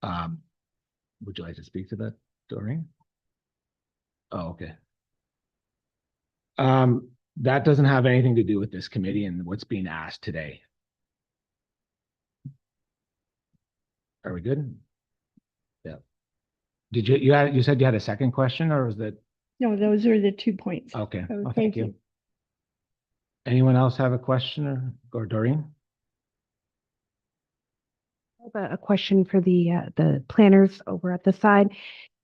Speaker 1: Would you like to speak to that, Doreen? Oh, okay. That doesn't have anything to do with this committee and what's being asked today. Are we good? Yeah. Did you said you had a second question, or was that?
Speaker 10: No, those are the 2 points.
Speaker 1: Okay.
Speaker 10: So
Speaker 1: Well, thank you. Anyone else have a question or Doreen?
Speaker 11: I have a question for the planners over at the side.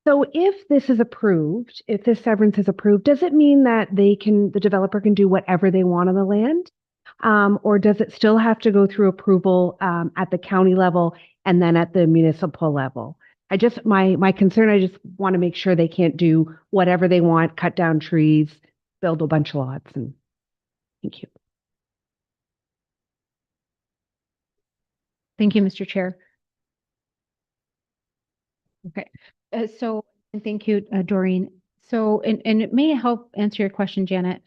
Speaker 11: So if this is approved, if this severance is approved, does it mean that the developer can do whatever they want on the land? Or does it still have to go through approval at the county level and then at the municipal level? My concern, I just want to make sure they can't do whatever they want, cut down trees, build a bunch of lots, and thank you.
Speaker 8: Thank you, Mr. Chair. Okay, so and thank you, Doreen. So, and it may help answer your question, Janet.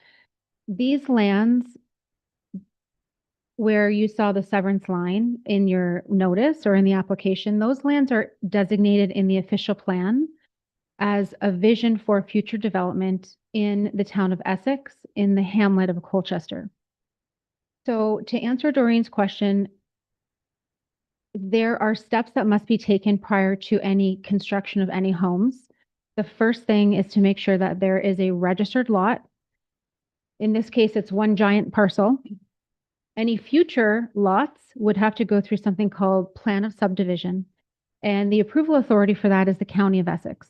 Speaker 8: These lands where you saw the severance line in your notice or in the application, those lands are designated in the official plan as a vision for future development in the town of Essex in the hamlet of Colchester. So to answer Doreen's question, there are steps that must be taken prior to any construction of any homes. The first thing is to make sure that there is a registered lot. In this case, it's one giant parcel. Any future lots would have to go through something called Plan of Subdivision, and the approval authority for that is the County of Essex.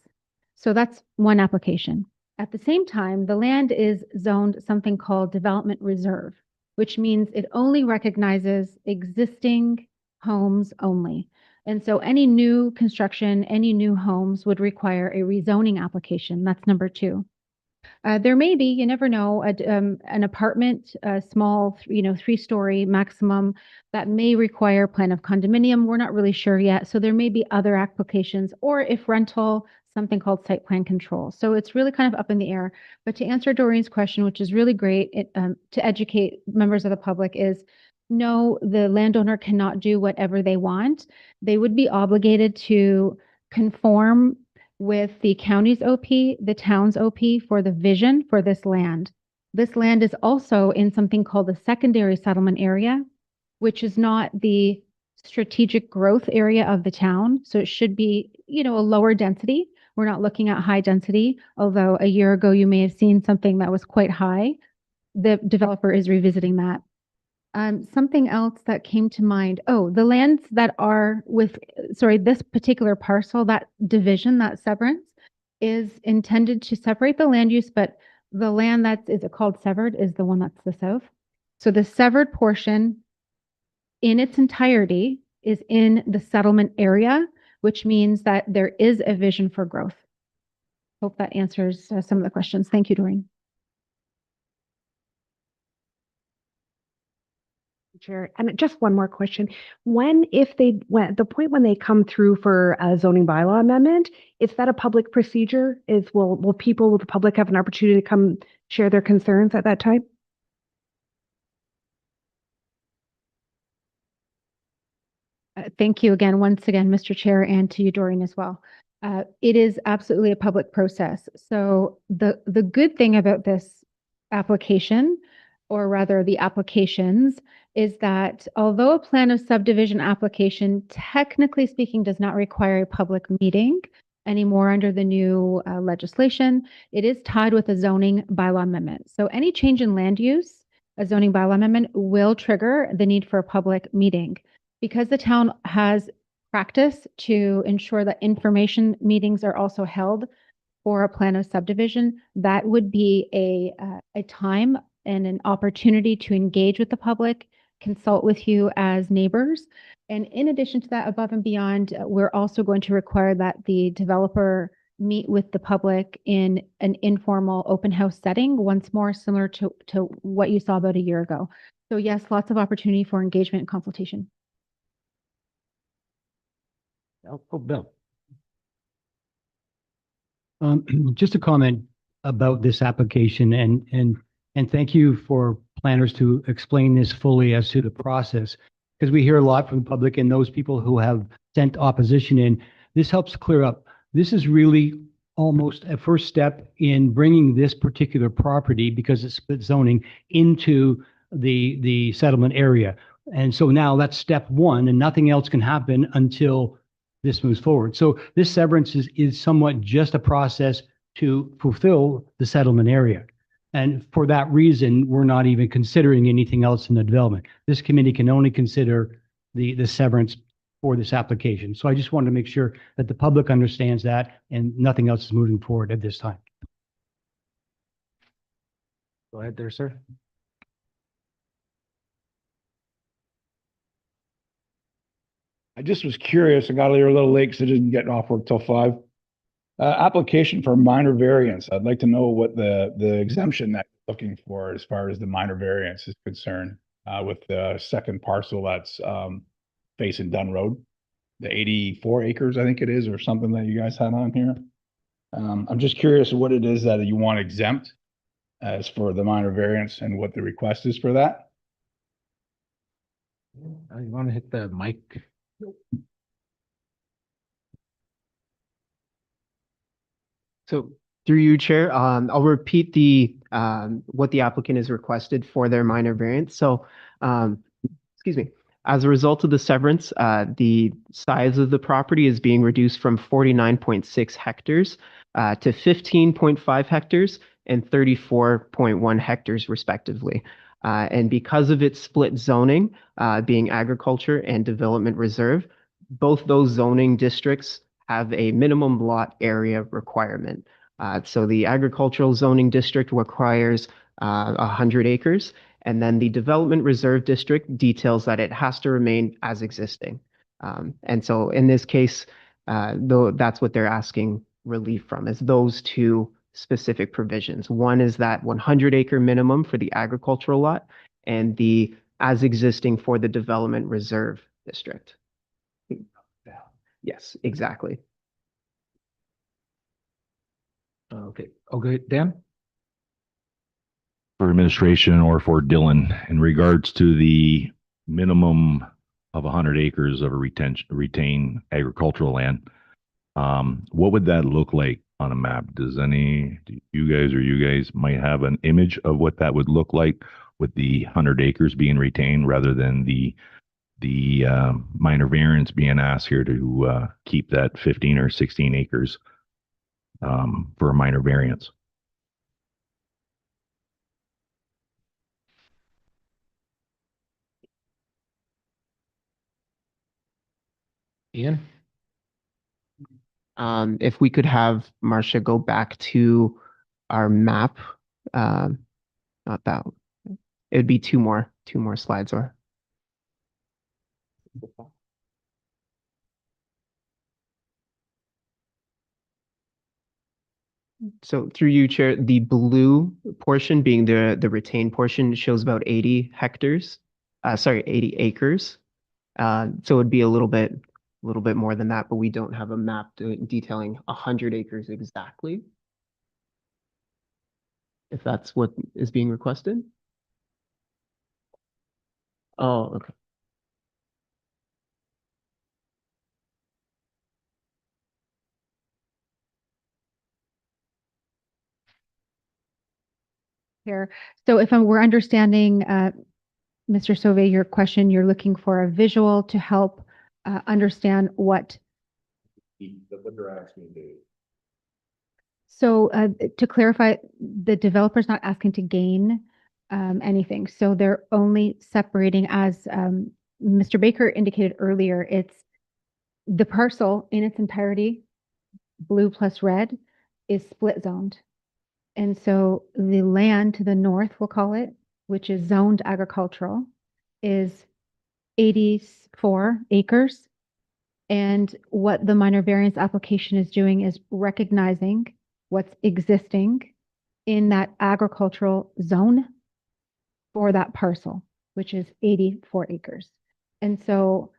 Speaker 8: So that's one application. At the same time, the land is zoned something called Development Reserve, which means it only recognizes existing homes only. And so any new construction, any new homes would require a rezoning application. That's number two. There may be, you never know, an apartment, a small, 3-story maximum that may require plan of condominium. We're not really sure yet. So there may be other applications, or if rental, something called site plan control. So it's really kind of up in the air. But to answer Doreen's question, which is really great, to educate members of the public is, no, the landowner cannot do whatever they want. They would be obligated to conform with the county's OP, the town's OP for the vision for this land. This land is also in something called the secondary settlement area, which is not the strategic growth area of the town. So it should be, you know, a lower density. We're not looking at high density, although a year ago you may have seen something that was quite high. The developer is revisiting that. Something else that came to mind. Oh, the lands that are with, sorry, this particular parcel, that division, that severance is intended to separate the land use, but the land that is called severed is the one that's the south. So the severed portion in its entirety is in the settlement area, which means that there is a vision for growth. Hope that answers some of the questions. Thank you, Doreen.
Speaker 11: Chair, and just one more question. The point when they come through for a zoning bylaw amendment, is that a public procedure? Will the public have an opportunity to come share their concerns at that time?
Speaker 8: Thank you again, once again, Mr. Chair, and to you, Doreen, as well. It is absolutely a public process. So the good thing about this application, or rather the applications, is that although a plan of subdivision application, technically speaking, does not require a public meeting anymore under the new legislation, it is tied with a zoning bylaw amendment. So any change in land use, a zoning bylaw amendment will trigger the need for a public meeting. Because the town has practice to ensure that information meetings are also held for a plan of subdivision, that would be a time and an opportunity to engage with the public, consult with you as neighbors. And in addition to that, above and beyond, we're also going to require that the developer meet with the public in an informal open house setting, once more similar to what you saw about a year ago. So yes, lots of opportunity for engagement and consultation.
Speaker 1: Oh, Bill.
Speaker 5: Just a comment about this application and thank you for planners to explain this fully as to the process, because we hear a lot from the public and those people who have sent opposition in. This helps clear up. This is really almost a first step in bringing this particular property, because it's split zoning, into the settlement area. And so now that's step one, and nothing else can happen until this moves forward. So this severance is somewhat just a process to fulfill the settlement area. And for that reason, we're not even considering anything else in the development. This committee can only consider the severance for this application. So I just wanted to make sure that the public understands that and nothing else is moving forward at this time.
Speaker 1: Go ahead there, sir.
Speaker 12: I just was curious. I got here a little late because I didn't get off work till 5. Application for minor variance. I'd like to know what the exemption that you're looking for as far as the minor variance is concerned with the second parcel that's facing Dunn Road, the 84 acres, I think it is, or something that you guys had on here. I'm just curious what it is that you want exempt as for the minor variance and what the request is for that.
Speaker 1: You want to hit the mic?
Speaker 2: So through you, Chair, I'll repeat the what the applicant has requested for their minor variance. So, excuse me, as a result of the severance, the size of the property is being reduced from 49.6 hectares to 15.5 hectares and 34.1 hectares respectively. And because of its split zoning, being agriculture and development reserve, both those zoning districts have a minimum lot area requirement. So the agricultural zoning district requires 100 acres, and then the development reserve district details that it has to remain as existing. And so in this case, though, that's what they're asking relief from, is those two specific provisions. One is that 100 acre minimum for the agricultural lot, and the as existing for the development reserve district. Yes, exactly.
Speaker 1: Okay. Okay, Dan?
Speaker 6: For administration or for Dylan, in regards to the minimum of 100 acres of a retained agricultural land, what would that look like on a map? Do you guys might have an image of what that would look like with the 100 acres being retained rather than the the minor variance being asked here to keep that 15 or 16 acres for a minor variance.
Speaker 1: Ian?
Speaker 2: If we could have Marcia go back to our map, not that, it would be two more slides or. So through you, Chair, the blue portion being the retained portion shows about 80 hectares, 80 acres. So it would be a little bit more than that, but we don't have a map detailing 100 acres exactly. If that's what is being requested. Oh, okay.
Speaker 8: Here. So if we're understanding, Mr. Sauvé, your question, you're looking for a visual to help understand what.
Speaker 6: What they're asking to.
Speaker 8: So to clarify, the developer's not asking to gain anything. So they're only separating, as Mr. Baker indicated earlier, it's the parcel in its entirety, blue plus red, is split zoned. And so the land to the north, we'll call it, which is zoned agricultural, is 84 acres. And what the minor variance application is doing is recognizing what's existing in that agricultural zone for that parcel, which is 84 acres. And so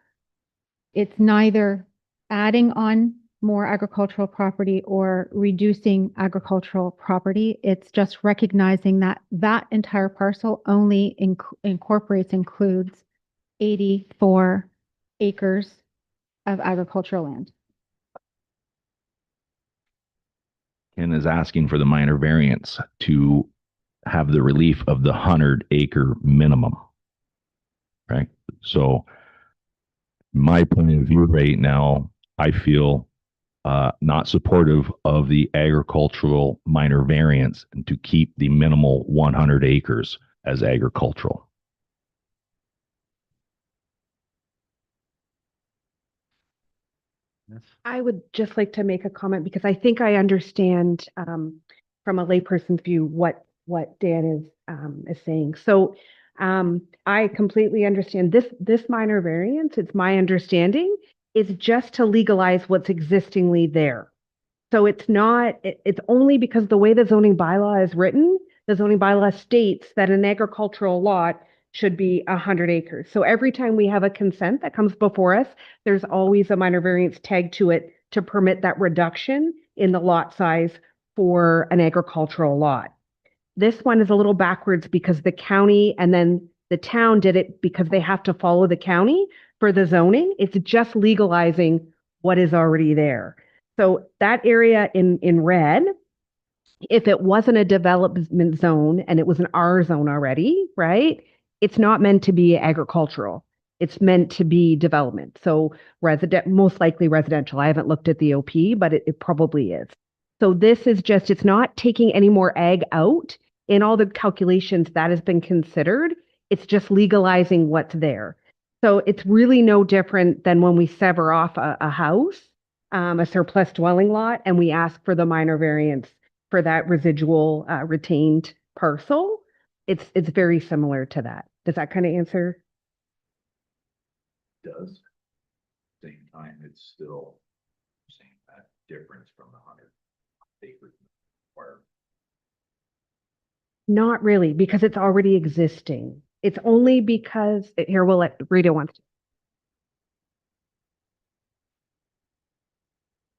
Speaker 8: it's neither adding on more agricultural property or reducing agricultural property. It's just recognizing that that entire parcel only includes 84 acres of agricultural land.
Speaker 6: Ken is asking for the minor variance to have the relief of the 100-acre minimum, right? So my point of view right now, I feel not supportive of the agricultural minor variance and to keep the minimal 100 acres as agricultural.
Speaker 11: I would just like to make a comment because I think I understand from a layperson's view what Dan is saying. So I completely understand this minor variance. It's my understanding is just to legalize what's existingly there. So it's not. It's only because the way the zoning bylaw is written, the zoning bylaw states that an agricultural lot should be 100 acres. So every time we have a consent that comes before us, there's always a minor variance tagged to it to permit that reduction in the lot size for an agricultural lot. This one is a little backwards because the county and then the town did it because they have to follow the county for the zoning. It's just legalizing what is already there. So that area in red, if it wasn't a development zone and it was an R zone already, right? It's not meant to be agricultural. It's meant to be development. So most likely residential. I haven't looked at the OP, but it probably is. So this is just, it's not taking any more ag out in all the calculations that has been considered. It's just legalizing what's there. So it's really no different than when we sever off a house, a surplus dwelling lot, and we ask for the minor variance for that residual retained parcel. It's very similar to that. Does that kind of answer?
Speaker 6: Does. Same time, it's still saying that difference from the 100 acres.
Speaker 11: Not really, because it's already existing. It's only because, here, we'll let Rita wants to.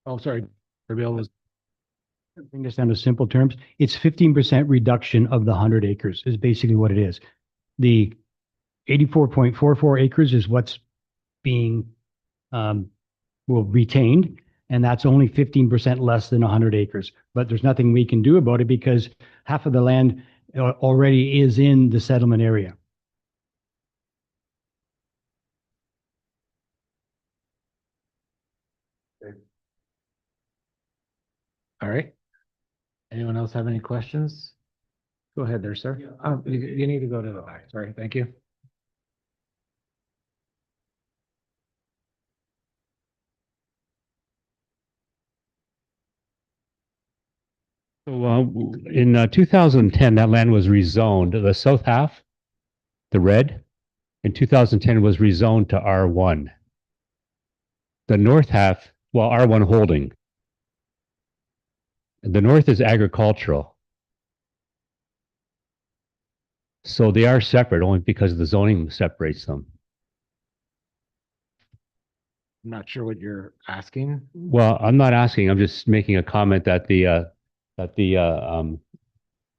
Speaker 5: Oh, sorry. Bring this down to simple terms. It's 15% reduction of the 100 acres is basically what it is. The 84.44 acres is what's being retained, and that's only 15% less than 100 acres. But there's nothing we can do about it because half of the land already is in the settlement area.
Speaker 1: All right. Anyone else have any questions? Go ahead there, sir. You need to go to the back. Sorry, thank you.
Speaker 13: So in 2010, that land was rezoned. The south half, the red, in 2010 was rezoned to R1. The north half, well, R1 holding. The north is agricultural. So they are separate only because the zoning separates them.
Speaker 1: I'm not sure what you're asking.
Speaker 13: Well, I'm not asking, I'm just making a comment that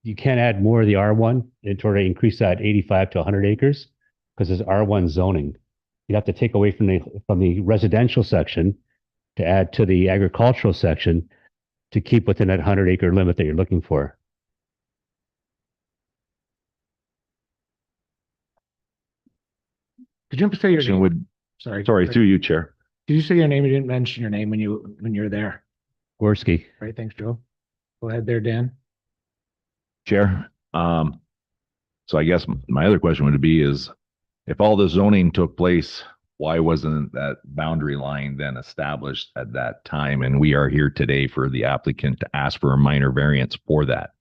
Speaker 13: you can't add more of the R1 in order to increase that 85 to 100 acres because it's R1 zoning. You have to take away from the residential section to add to the agricultural section to keep within that 100-acre limit that you're looking for.
Speaker 1: Could you say your name?
Speaker 6: Would,
Speaker 1: Sorry.
Speaker 6: through you, Chair.
Speaker 1: Did you say your name? You didn't mention your name when you were there.
Speaker 13: Gorski.
Speaker 1: Right, thanks, Joe. Go ahead there, Dan.
Speaker 6: Chair, so I guess my other question would be is, if all the zoning took place, why wasn't that boundary line then established at that time? And we are here today for the applicant to ask for a minor variance for that.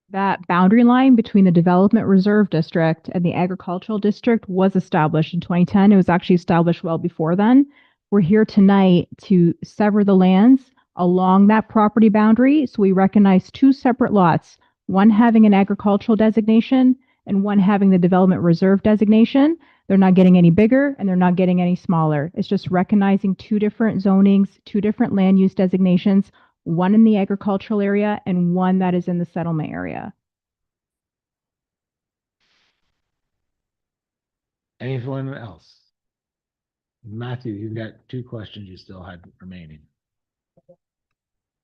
Speaker 14: That boundary line between the Development Reserve District and the Agricultural District was established in 2010. It was actually established well before then. We're here tonight to sever the lands along that property boundary. So we recognize two separate lots, one having an agricultural designation and one having the Development Reserve designation. They're not getting any bigger and they're not getting any smaller. It's just recognizing two different zonings, two different land use designations, one in the agricultural area and one that is in the settlement area.
Speaker 1: Anyone else? Matthew, you've got two questions you still had remaining.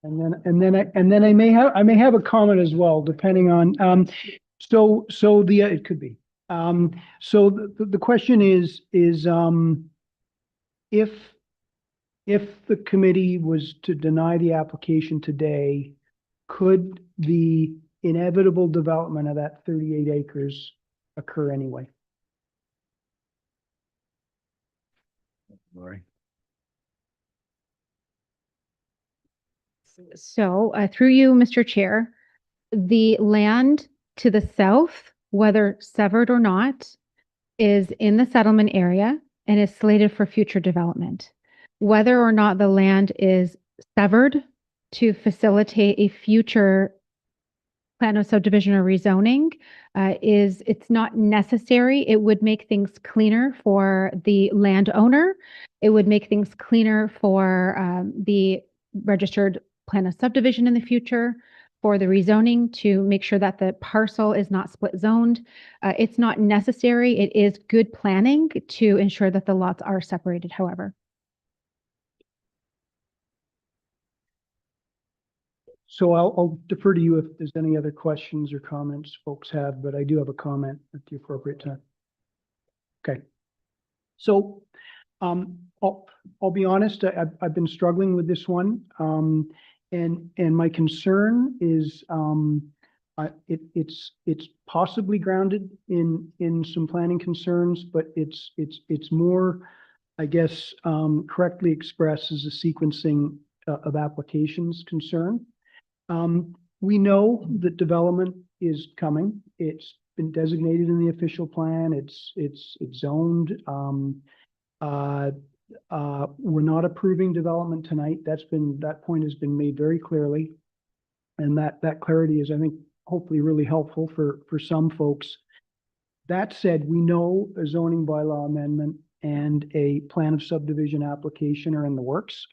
Speaker 3: And then I may have a comment as well, depending on, it could be. So the question is, if the committee was to deny the application today, could the inevitable development of that 38 acres occur anyway?
Speaker 1: Lori.
Speaker 8: So through you, Mr. Chair, the land to the south, whether severed or not, is in the settlement area and is slated for future development. Whether or not the land is severed to facilitate a future plan of subdivision or rezoning, it's not necessary. It would make things cleaner for the landowner. It would make things cleaner for the registered plan of subdivision in the future, for the rezoning to make sure that the parcel is not split zoned. It's not necessary. It is good planning to ensure that the lots are separated, however.
Speaker 3: So I'll defer to you if there's any other questions or comments folks have, but I do have a comment at the appropriate time. Okay. So I'll be honest, I've been struggling with this one. And my concern is it's possibly grounded in some planning concerns, but it's more, I guess, correctly expressed as a sequencing of applications concern. We know that development is coming. It's been designated in the official plan. It's zoned. We're not approving development tonight. That point has been made very clearly. And that clarity is, I think, hopefully really helpful for some folks. That said, we know a zoning bylaw amendment and a plan of subdivision application are in the works.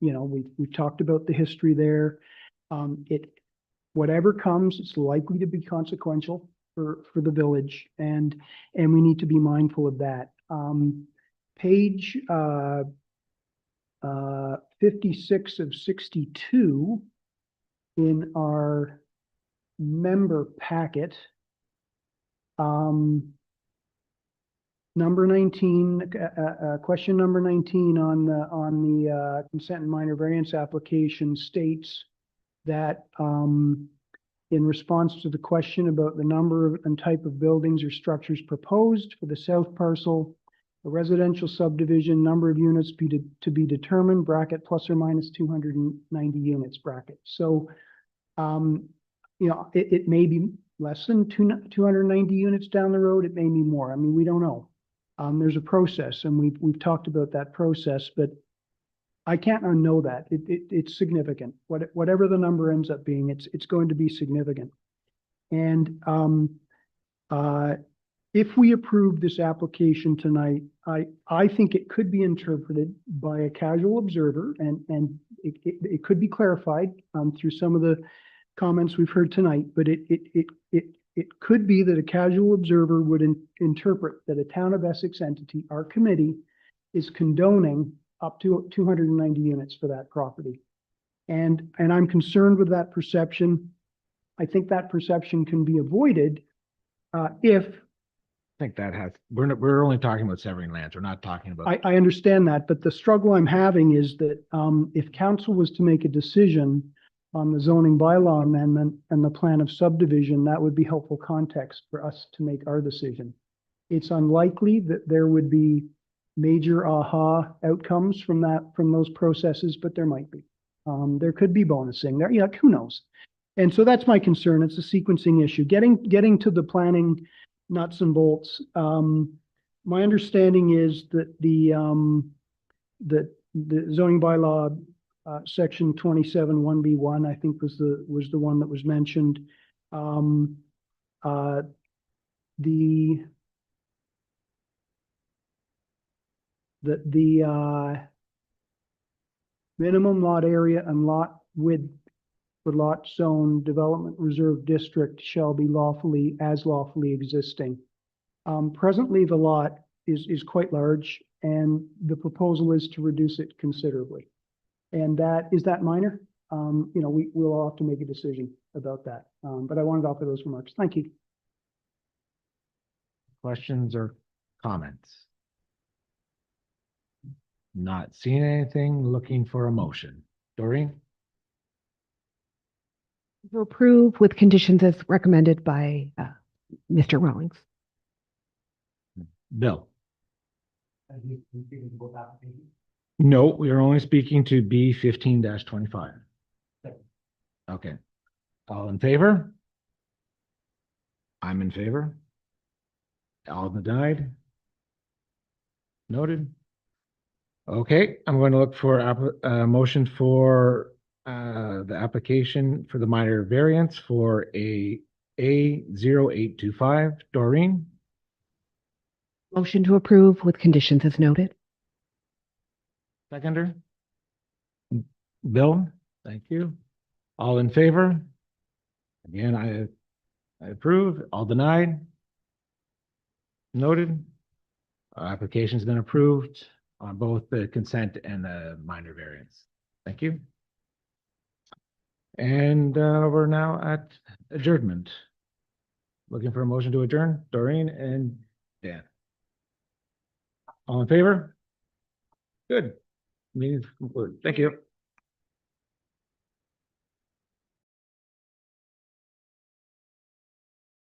Speaker 3: We've talked about the history there. Whatever comes, it's likely to be consequential for the village, and we need to be mindful of that. Page 56 of 62 in our member packet Number 19, question number 19 on the consent and minor variance application states that in response to the question about the number and type of buildings or structures proposed for the south parcel, a residential subdivision, number of units to be determined, bracket plus or minus 290 units, bracket. So, it may be less than 290 units down the road. It may be more. I mean, we don't know. There's a process, and we've talked about that process, but I can't unknow that. It's significant. Whatever the number ends up being, it's going to be significant. And if we approve this application tonight, I think it could be interpreted by a casual observer, and it could be clarified through some of the comments we've heard tonight, but it could be that a casual observer would interpret that a town of Essex entity, our committee, is condoning up to 290 units for that property. And I'm concerned with that perception. I think that perception can be avoided if
Speaker 1: I think that has, we're only talking about severing lands. We're not talking about.
Speaker 3: I understand that, but the struggle I'm having is that if council was to make a decision on the zoning bylaw amendment and the plan of subdivision, that would be helpful context for us to make our decision. It's unlikely that there would be major aha outcomes from those processes, but there might be. There could be bonusing there. Yeah, who knows? And so that's my concern. It's a sequencing issue. Getting to the planning nuts and bolts. My understanding is that the zoning bylaw section 27 1B1, I think was the one that was mentioned. The minimum lot area and lot width for lot zone development reserve district shall be lawfully existing. Presently, the lot is quite large, and the proposal is to reduce it considerably. And is that minor? We'll all have to make a decision about that. But I wanted to offer those remarks. Thank you.
Speaker 1: Questions or comments? Not seeing anything, looking for a motion. Doreen?
Speaker 11: To approve with conditions as recommended by Mr. Rawlings.
Speaker 1: Bill? No, we are only speaking to B 15-25. Okay. All in favor? I'm in favor. All denied? Noted. Okay, I'm going to look for a motion for the application for the minor variance for a A0825. Doreen?
Speaker 11: Motion to approve with conditions as noted.
Speaker 1: Seconder? Bill? Thank you. All in favor? Again, I approve. All denied? Noted. Application's been approved on both the consent and the minor variance. Thank you. And we're now at adjournment. Looking for a motion to adjourn. Doreen and Dan. All in favor? Good. Meeting's concluded. Thank you.